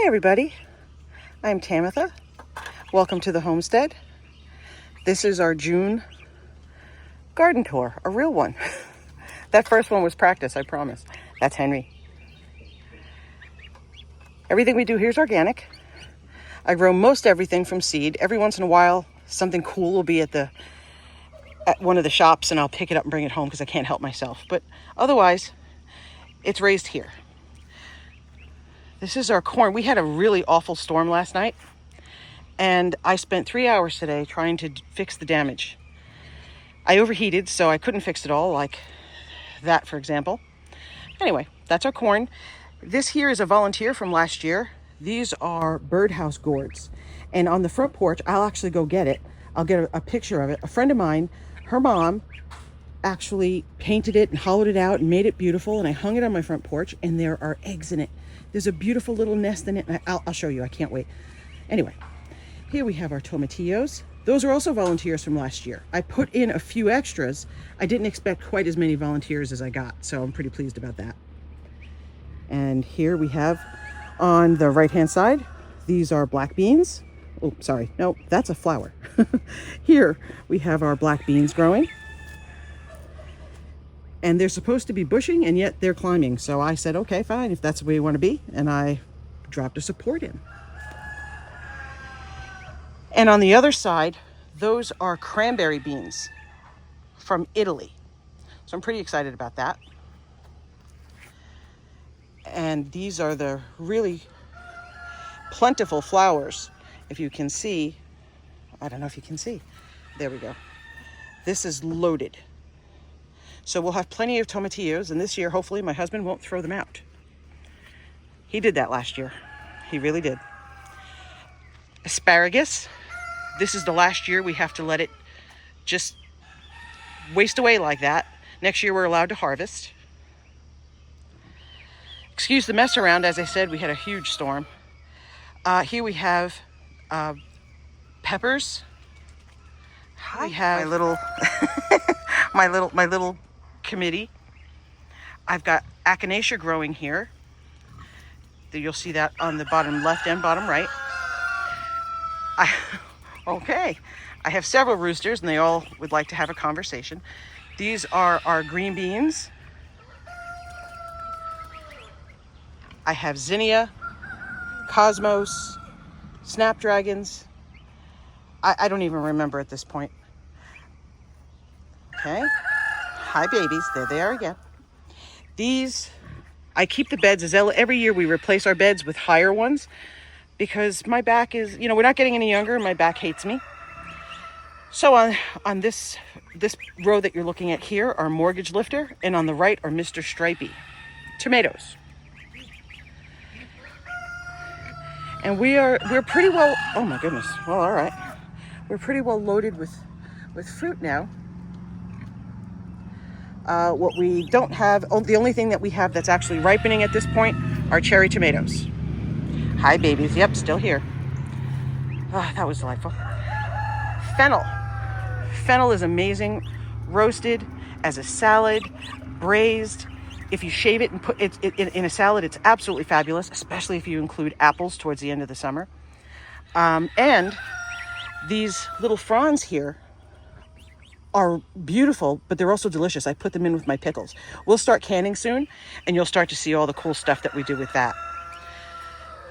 everybody, I'm Tamitha. Welcome to the Homestead. This is our June garden tour, a real one. That first one was practice, I promise. That's Henry. Everything we do here is organic. I grow most everything from seed. Every once in a while, something cool will be at one of the shops and I'll pick it up and bring it home because I can't help myself. But otherwise, it's raised here. This is our corn. We had a really awful storm last night, and I spent 3 hours today trying to fix the damage. I overheated, so I couldn't fix it all, like that, for example. Anyway, that's our corn. This here is a volunteer from last year. These are birdhouse gourds. And on the front porch, I'll actually go get it. I'll get a picture of it. A friend of mine, her mom, actually painted it and hollowed it out and made it beautiful, and I hung it on my front porch, and there are eggs in it. There's a beautiful little nest in it, and I'll show you. I can't wait. Anyway, here we have our tomatillos. Those are also volunteers from last year. I put in a few extras. I didn't expect quite as many volunteers as I got, so I'm pretty pleased about that. And here we have, on the right-hand side, these are black beans. Oh, sorry. No, that's a flower. Here we have our black beans growing. And they're supposed to be bushing, and yet they're climbing. So I said, okay, fine, if that's the way you want to be. And I dropped a support in. And on the other side, those are cranberry beans from Italy. So I'm pretty excited about that. And these are the really plentiful flowers. If you can see, I don't know if you can see. There we go. This is loaded. So we'll have plenty of tomatillos, and this year, hopefully, my husband won't throw them out. He did that last year. He really did. Asparagus. This is the last year we have to let it just waste away like that. Next year, we're allowed to harvest. Excuse the mess around. As I said, we had a huge storm. Here we have peppers. We have my little committee. I've got echinacea growing here. You'll see that on the bottom left and bottom right. Okay, I have several roosters, and they all would like to have a conversation. These are our green beans. I have zinnia, cosmos, snapdragons. I don't even remember at this point. Okay. Hi, babies. There they are again. These, I keep the beds, as every year we replace our beds with higher ones because my back is, we're not getting any younger and my back hates me. So on this row that you're looking at here are Mortgage Lifter, and on the right are Mr. Stripey. Tomatoes. And we're pretty well, oh my goodness. Well, all right. We're pretty well loaded with fruit now. What we don't have, the only thing that we have that's actually ripening at this point are cherry tomatoes. Hi, babies. Yep, still here. Oh, that was delightful. Fennel. Fennel is amazing. Roasted as a salad, braised. If you shave it and put it in a salad, it's absolutely fabulous, especially if you include apples towards the end of the summer. And these little fronds here are beautiful, but they're also delicious. I put them in with my pickles. We'll start canning soon, and you'll start to see all the cool stuff that we do with that.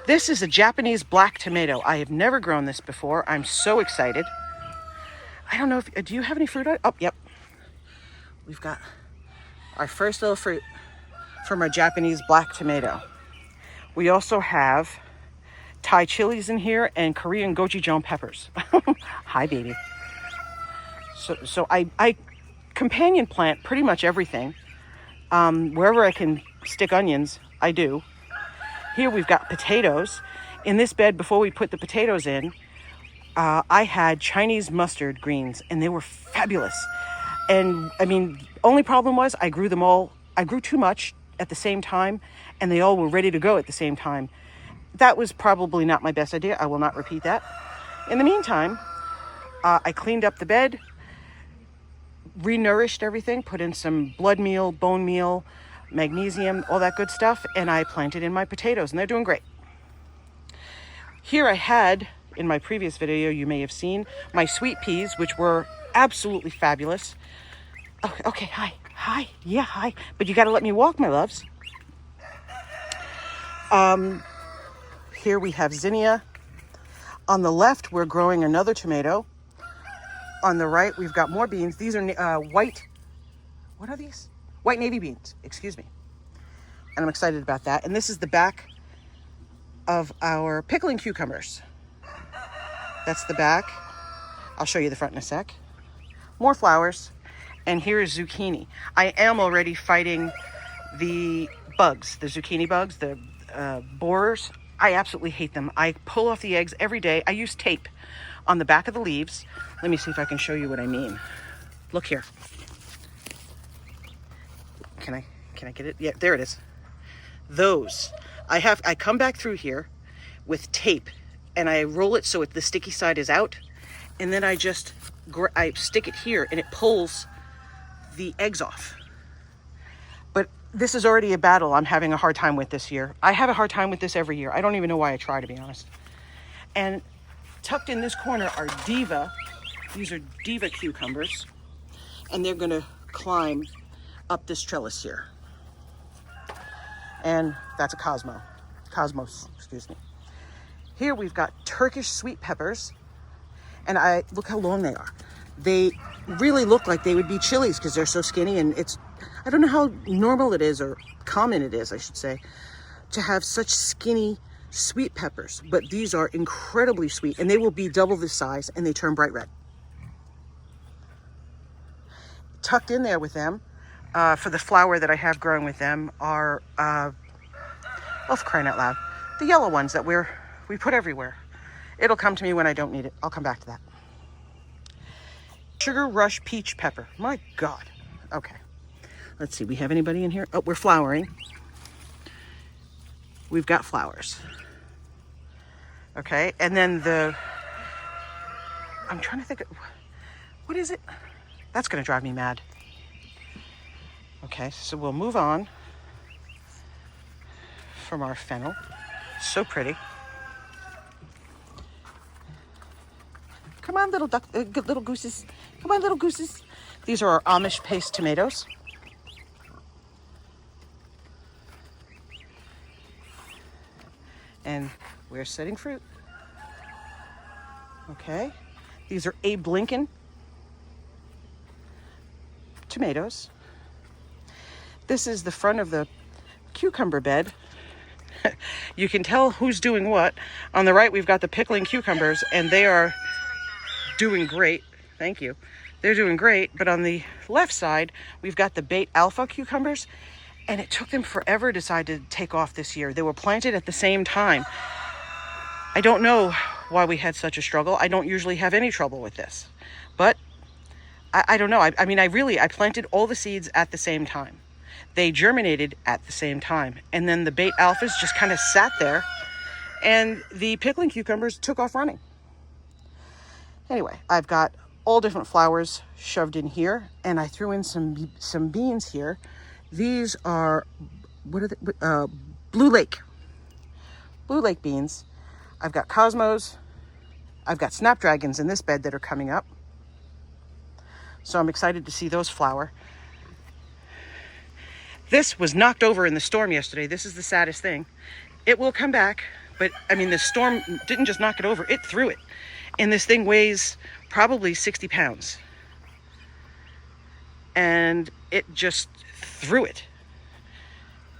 This is a Japanese black tomato. I have never grown this before. I'm so excited. I don't know if, do you have any fruit on it? Oh, yep. We've got our first little fruit from our Japanese black tomato. We also have Thai chilies in here and Korean gochujang peppers. Hi, baby. So I companion plant pretty much everything. Wherever I can stick onions, I do. Here we've got potatoes. In this bed, before we put the potatoes in, I had Chinese mustard greens, and they were fabulous. And I mean, only problem was I grew too much at the same time, and they all were ready to go at the same time. That was probably not my best idea. I will not repeat that. In the meantime, I cleaned up the bed, renourished everything, put in some blood meal, bone meal, magnesium, all that good stuff, and I planted in my potatoes, and they're doing great. Here I had, in my previous video, you may have seen my sweet peas, which were absolutely fabulous. Oh, okay, hi, yeah, hi. But you got to let me walk, my loves. Here we have zinnia. On the left, we're growing another tomato. On the right, we've got more beans. These are white, what are these? White navy beans, excuse me. And I'm excited about that. And this is the back of our pickling cucumbers. That's the back. I'll show you the front in a sec. More flowers. And here is zucchini. I am already fighting the bugs, the zucchini bugs, the borers. I absolutely hate them. I pull off the eggs every day. I use tape on the back of the leaves. Let me see if I can show you what I mean. Look here. Can I get it? Yeah, there it is. Those. I come back through here with tape and I roll it so the sticky side is out. And then I stick it here and it pulls the eggs off. But this is already a battle I'm having a hard time with this year. I have a hard time with this every year. I don't even know why I try, to be honest. And tucked in this corner are Diva. These are Diva cucumbers. And they're gonna climb up this trellis here. And that's a Cosmos, excuse me. Here we've got Turkish sweet peppers. And look how long they are. They really look like they would be chilies because they're so skinny, and I don't know how normal it is, or common it is, I should say, to have such skinny sweet peppers. But these are incredibly sweet, and they will be double this size, and they turn bright red. Tucked in there with them, for the flower that I have growing with them, are, oh, for crying out loud, the yellow ones that we put everywhere. It'll come to me when I don't need it. I'll come back to that. Sugar Rush Peach Pepper. My God. Okay. Let's see. We have anybody in here? Oh, we're flowering. We've got flowers. Okay. And then I'm trying to think of, what is it? That's going to drive me mad. Okay. So we'll move on from our fennel. So pretty. Come on, little little gooses. Come on, little gooses. These are our Amish paste tomatoes. And we're setting fruit. Okay. These are Abe Lincoln tomatoes. This is the front of the cucumber bed. You can tell who's doing what. On the right, we've got the pickling cucumbers, and they are doing great. Thank you. They're doing great. But on the left side, we've got the bait alpha cucumbers, and it took them forever to decide to take off this year. They were planted at the same time. I don't know why we had such a struggle. I don't usually have any trouble with this, but I don't know. I mean, I planted all the seeds at the same time. They germinated at the same time. And then the bait alphas just kind of sat there, and the pickling cucumbers took off running. Anyway, I've got all different flowers shoved in here, and I threw in some beans here. These are, what are they? Blue Lake beans. I've got Cosmos. I've got snapdragons in this bed that are coming up. So I'm excited to see those flower. This was knocked over in the storm yesterday. This is the saddest thing. It will come back, but I mean, the storm didn't just knock it over, it threw it. And this thing weighs probably 60 pounds. And it just threw it.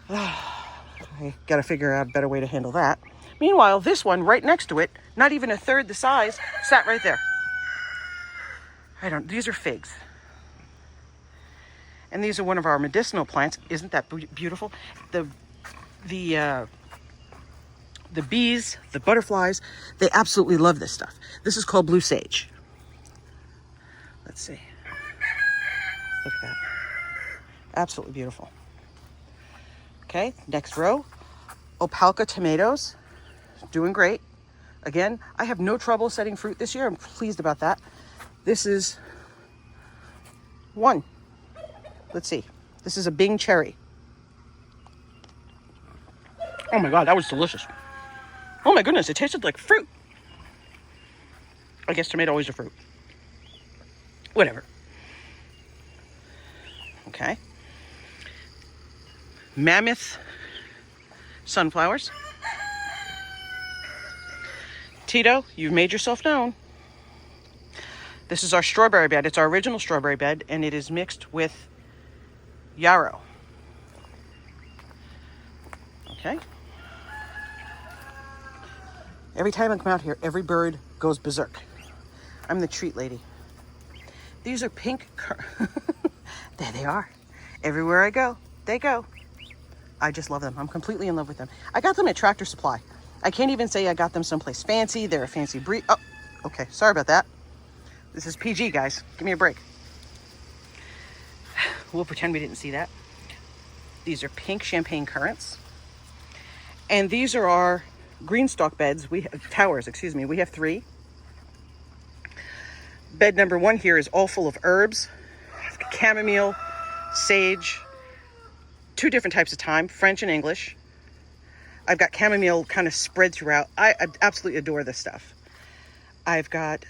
I got to figure out a better way to handle that. Meanwhile, this one right next to it, not even a third the size, sat right there. These are figs. And these are one of our medicinal plants. Isn't that beautiful? The bees, the butterflies, they absolutely love this stuff. This is called blue sage. Let's see. Look at that. Absolutely beautiful. Okay, next row. Opalka tomatoes. Doing great. Again, I have no trouble setting fruit this year. I'm pleased about that. This is one. Let's see. This is a Bing cherry. Oh my God, that was delicious. Oh my goodness, it tasted like fruit. I guess tomato is a fruit. Whatever. Okay. Mammoth sunflowers. Tito, you've made yourself known. This is our strawberry bed. It's our original strawberry bed, and it is mixed with yarrow. Okay. Every time I come out here, every bird goes berserk. I'm the treat lady. These are pink. There they are. Everywhere I go, they go. I just love them. I'm completely in love with them. I got them at Tractor Supply. I can't even say I got them someplace fancy. They're a fancy breed. Oh, okay. Sorry about that. This is PG, guys. Give me a break. We'll pretend we didn't see that. These are pink champagne currants. And these are our Greenstock beds. We have towers, excuse me. We have 3. Bed number 1 here is all full of herbs, chamomile, sage, 2 different types of thyme, French and English. I've got chamomile kind of spread throughout. I absolutely adore this stuff. I've got,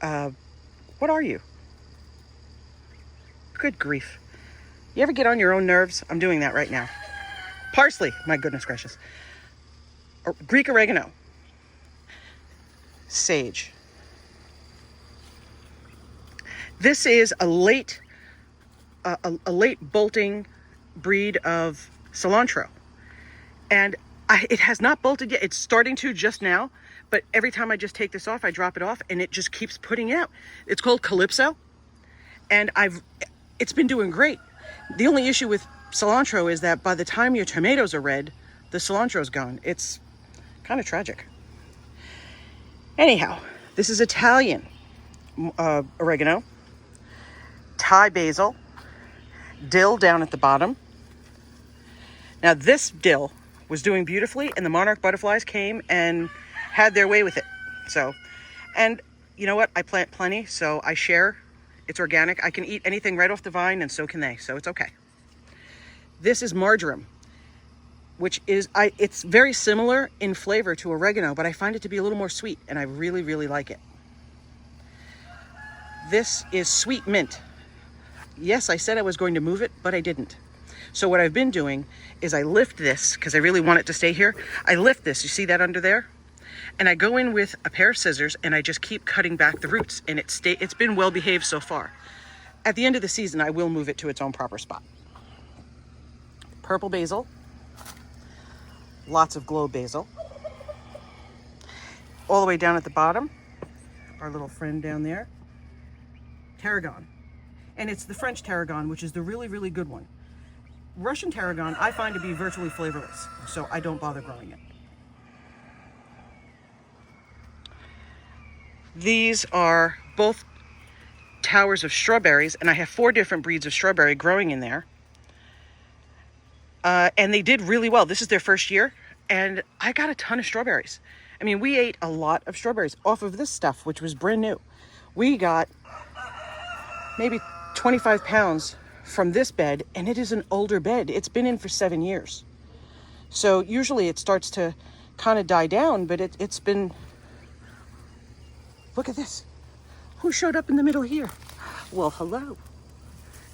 what are you? Good grief. You ever get on your own nerves? I'm doing that right now. Parsley, my goodness gracious. Greek oregano. Sage. This is a late bolting breed of cilantro. And it has not bolted yet. It's starting to just now. But every time I just take this off, I drop it off and it just keeps putting out. It's called Calypso. And it's been doing great. The only issue with cilantro is that by the time your tomatoes are red, the cilantro's gone. It's kind of tragic. Anyhow, this is Italian oregano, Thai basil, dill down at the bottom. Now this dill was doing beautifully and the monarch butterflies came and had their way with it. So, and you know what? I plant plenty, so I share. It's organic. I can eat anything right off the vine and so can they, so it's okay. This is marjoram, which is, it's very similar in flavor to oregano, but I find it to be a little more sweet and I really, really like it. This is sweet mint. Yes, I said I was going to move it, but I didn't. So what I've been doing is I lift this, because I really want it to stay here. I lift this, you see that under there? And I go in with a pair of scissors and I just keep cutting back the roots and it's been well behaved so far. At the end of the season, I will move it to its own proper spot. Purple basil. Lots of globe basil. All the way down at the bottom, our little friend down there, tarragon. And it's the French tarragon, which is the really, really good one. Russian tarragon I find to be virtually flavorless, so I don't bother growing it. These are both towers of strawberries, and I have 4 different breeds of strawberry growing in there. And they did really well. This is their first year, and I got a ton of strawberries. I mean, we ate a lot of strawberries off of this stuff, which was brand new. We got maybe 25 pounds from this bed, and it is an older bed. It's been in for 7 years. So usually it starts to kind of die down, but it's been... Look at this. Who showed up in the middle here? Well, hello.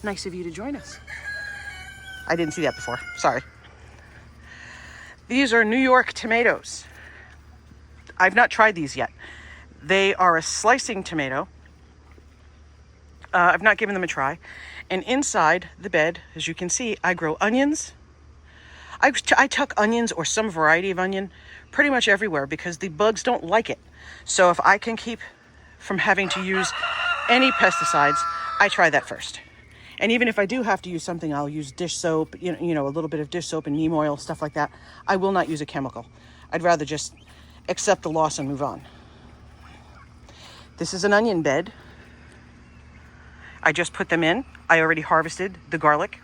Nice of you to join us. I didn't see that before. Sorry. These are New York tomatoes. I've not tried these yet. They are a slicing tomato. I've not given them a try. And inside the bed, as you can see, I grow onions. I tuck onions or some variety of onion pretty much everywhere because the bugs don't like it. So if I can keep from having to use any pesticides, I try that first. And even if I do have to use something, I'll use dish soap, you know, a little bit of dish soap and neem oil, stuff like that. I will not use a chemical. I'd rather just accept the loss and move on. This is an onion bed. I just put them in. I already harvested the garlic.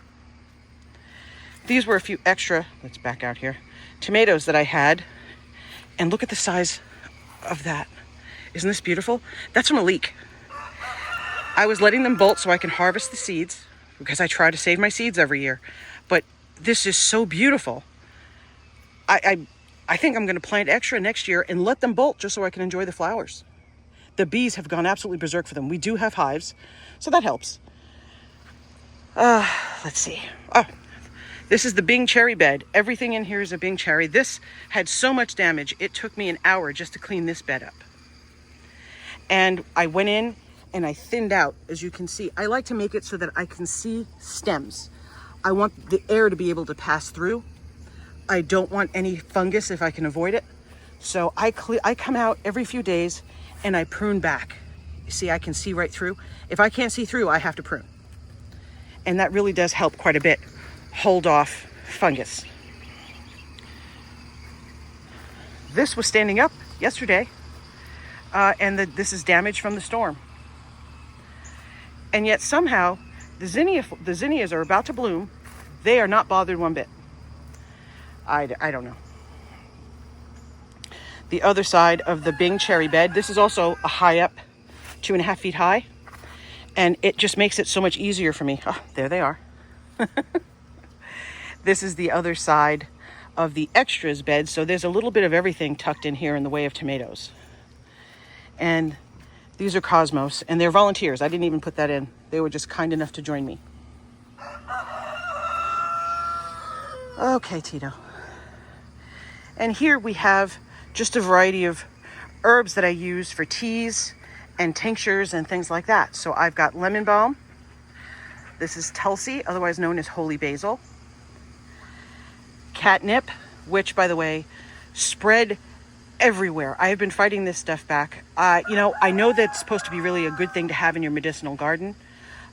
These were a few extra, let's back out here, tomatoes that I had. And look at the size of that. Isn't this beautiful? That's from a leek. I was letting them bolt so I can harvest the seeds because I try to save my seeds every year. But this is so beautiful. I think I'm going to plant extra next year and let them bolt just so I can enjoy the flowers. The bees have gone absolutely berserk for them. We do have hives, so that helps. Let's see. Oh, this is the Bing cherry bed. Everything in here is a Bing cherry. This had so much damage, it took me an hour just to clean this bed up. And I went in and I thinned out, as you can see. I like to make it so that I can see stems. I want the air to be able to pass through. I don't want any fungus if I can avoid it. So I come out every few days and I prune back. You see, I can see right through. If I can't see through, I have to prune. And that really does help quite a bit hold off fungus. This was standing up yesterday, and this is damage from the storm. And yet somehow the zinnias are about to bloom. They are not bothered one bit. I don't know. The other side of the Bing cherry bed, this is also a high up, 2.5 feet high. And it just makes it so much easier for me. Oh, there they are. This is the other side of the extras bed. So there's a little bit of everything tucked in here in the way of tomatoes. And these are Cosmos, and they're volunteers. I didn't even put that in. They were just kind enough to join me. Okay, Tito. And here we have just a variety of herbs that I use for teas and tinctures and things like that. So I've got lemon balm. This is Tulsi, otherwise known as holy basil. Catnip, which, by the way, spread everywhere. I have been fighting this stuff back. I know that's supposed to be really a good thing to have in your medicinal garden.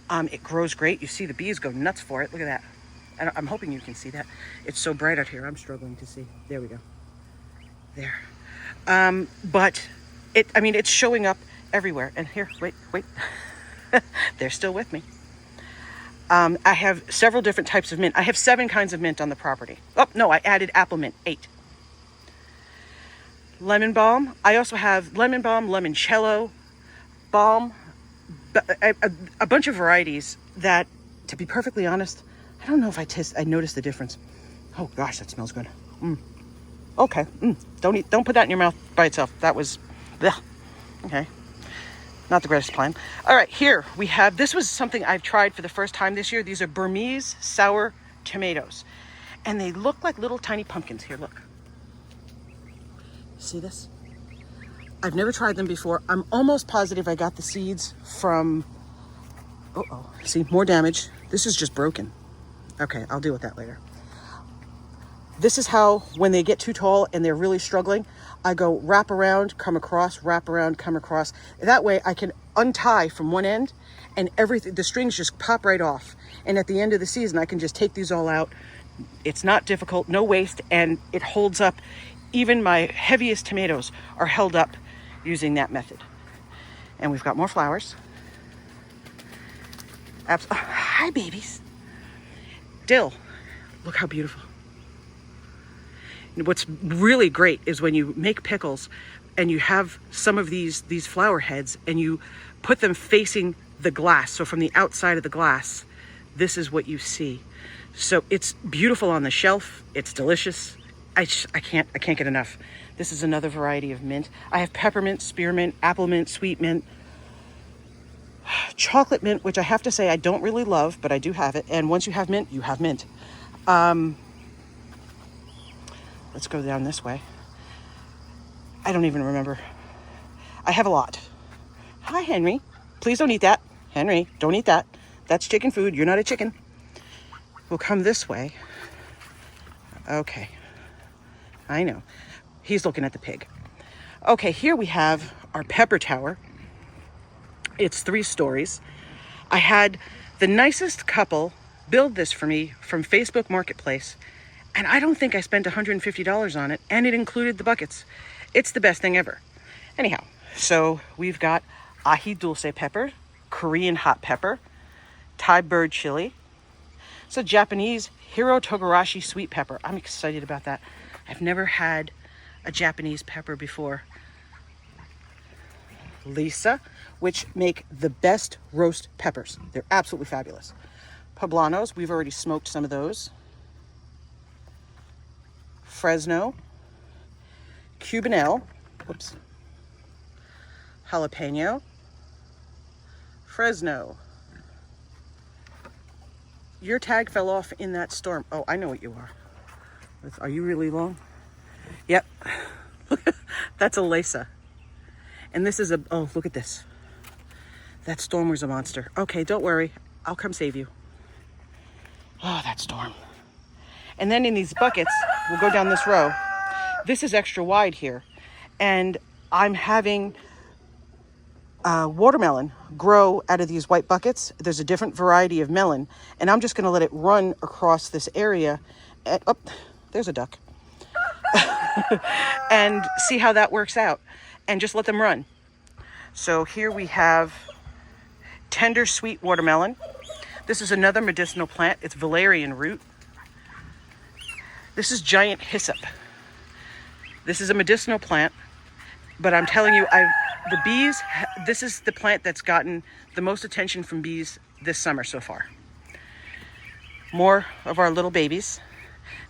It grows great. You see the bees go nuts for it. Look at that. I'm hoping you can see that. It's so bright out here. I'm struggling to see. There we go. There. But it's showing up everywhere. And here, wait. They're still with me. I have several different types of mint. I have 7 kinds of mint on the property. Oh, no, I added apple mint, 8. Lemon balm. I also have lemon balm, limoncello, balm, a bunch of varieties that, to be perfectly honest, I don't know if I noticed the difference. Oh gosh, that smells good. Okay. Don't put that in your mouth by itself. That was, bleh. Okay. Not the greatest plan. All right, here we have, this was something I've tried for the first time this year. These are Burmese sour tomatoes. And they look like little tiny pumpkins. Here, look. See this? I've never tried them before. I'm almost positive I got the seeds from, see, more damage. This is just broken. Okay, I'll deal with that later. This is how, when they get too tall and they're really struggling, I go wrap around, come across, wrap around, come across. That way I can untie from one end and everything, the strings just pop right off. And at the end of the season, I can just take these all out. It's not difficult, no waste, and it holds up. Even my heaviest tomatoes are held up using that method. And we've got more flowers. Hi, babies. Dill, look how beautiful. What's really great is when you make pickles and you have some of these flower heads and you put them facing the glass. So from the outside of the glass, this is what you see. So it's beautiful on the shelf. It's delicious. I can't get enough. This is another variety of mint. I have peppermint, spearmint, apple mint, sweet mint, chocolate mint, which I have to say I don't really love, but I do have it. And once you have mint, you have mint. Let's go down this way. I don't even remember. I have a lot. Hi, Henry. Please don't eat that. Henry, don't eat that. That's chicken food. You're not a chicken. We'll come this way. Okay. I know. He's looking at the pig. Okay, here we have our pepper tower. It's 3 stories. I had the nicest couple build this for me from Facebook Marketplace. And I don't think I spent $150 on it, and it included the buckets. It's the best thing ever. Anyhow, so we've got ají dulce pepper, Korean hot pepper, Thai bird chili. It's a Japanese Hiro Togarashi sweet pepper. I'm excited about that. I've never had a Japanese pepper before. Lisa, which make the best roast peppers. They're absolutely fabulous. Poblanos, we've already smoked some of those. Fresno, Cubanelle, whoops, jalapeno, Fresno. Your tag fell off in that storm. Oh, I know what you are. Are you really long? Yep. That's a Lesa. And this is a, oh, look at this. That storm was a monster. Okay, don't worry. I'll come save you. Oh, that storm. And then in these buckets, we'll go down this row. This is extra wide here. And I'm having watermelon grow out of these white buckets. There's a different variety of melon. And I'm just going to let it run across this area. And, oh, there's a duck. And see how that works out. And just let them run. So here we have tender sweet watermelon. This is another medicinal plant. It's valerian root. This is giant hyssop. This is a medicinal plant, but I'm telling you, the bees, this is the plant that's gotten the most attention from bees this summer so far. More of our little babies.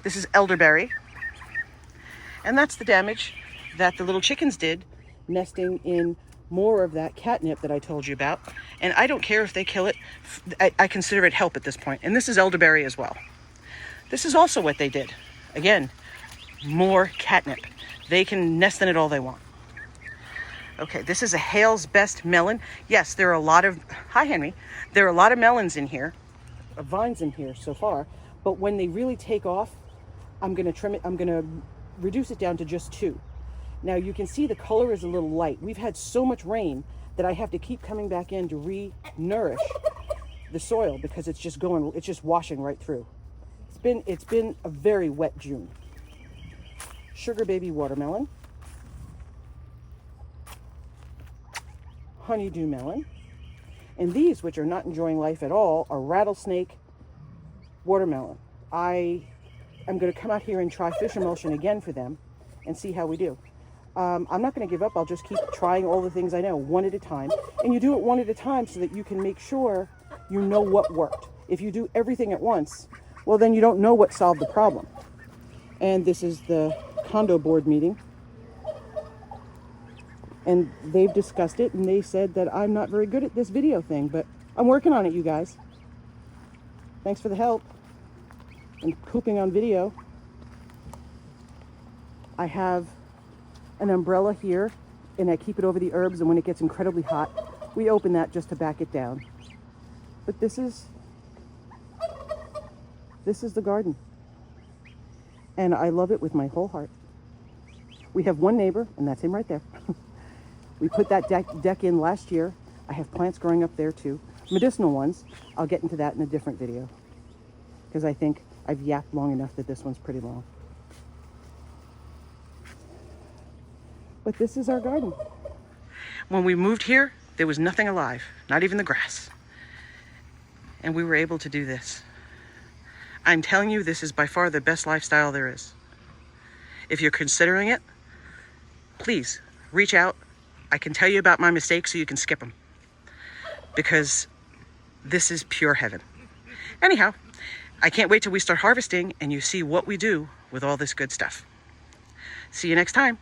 This is elderberry. And that's the damage that the little chickens did nesting in more of that catnip that I told you about. And I don't care if they kill it. I consider it help at this point. And this is elderberry as well. This is also what they did. Again, more catnip. They can nest in it all they want. Okay, this is a Hale's Best melon. Yes, there are a lot of, hi Henry, there are a lot of melons in here, vines in here so far, but when they really take off, I'm gonna trim it, I'm gonna reduce it down to just 2. Now you can see the color is a little light. We've had so much rain that I have to keep coming back in to re-nourish the soil because it's just washing right through. It's been a very wet June. Sugar baby watermelon. Honeydew melon. And these, which are not enjoying life at all, are rattlesnake watermelon. I am going to come out here and try fish emulsion again for them and see how we do. I'm not going to give up. I'll just keep trying all the things I know one at a time. And you do it one at a time so that you can make sure you know what worked. If you do everything at once, well, then you don't know what solved the problem. And this is the condo board meeting. And they've discussed it, and they said that I'm not very good at this video thing, but I'm working on it, you guys. Thanks for the help. And pooping on video. I have an umbrella here, and I keep it over the herbs, and when it gets incredibly hot, we open that just to back it down. But this is the garden. And I love it with my whole heart. We have one neighbor, and that's him right there. We put that deck in last year. I have plants growing up there too. Medicinal ones. I'll get into that in a different video. Because I think I've yapped long enough that this one's pretty long. But this is our garden. When we moved here, there was nothing alive. Not even the grass. And we were able to do this. I'm telling you, this is by far the best lifestyle there is. If you're considering it, please reach out. I can tell you about my mistakes so you can skip them. Because this is pure heaven. Anyhow, I can't wait till we start harvesting and you see what we do with all this good stuff. See you next time.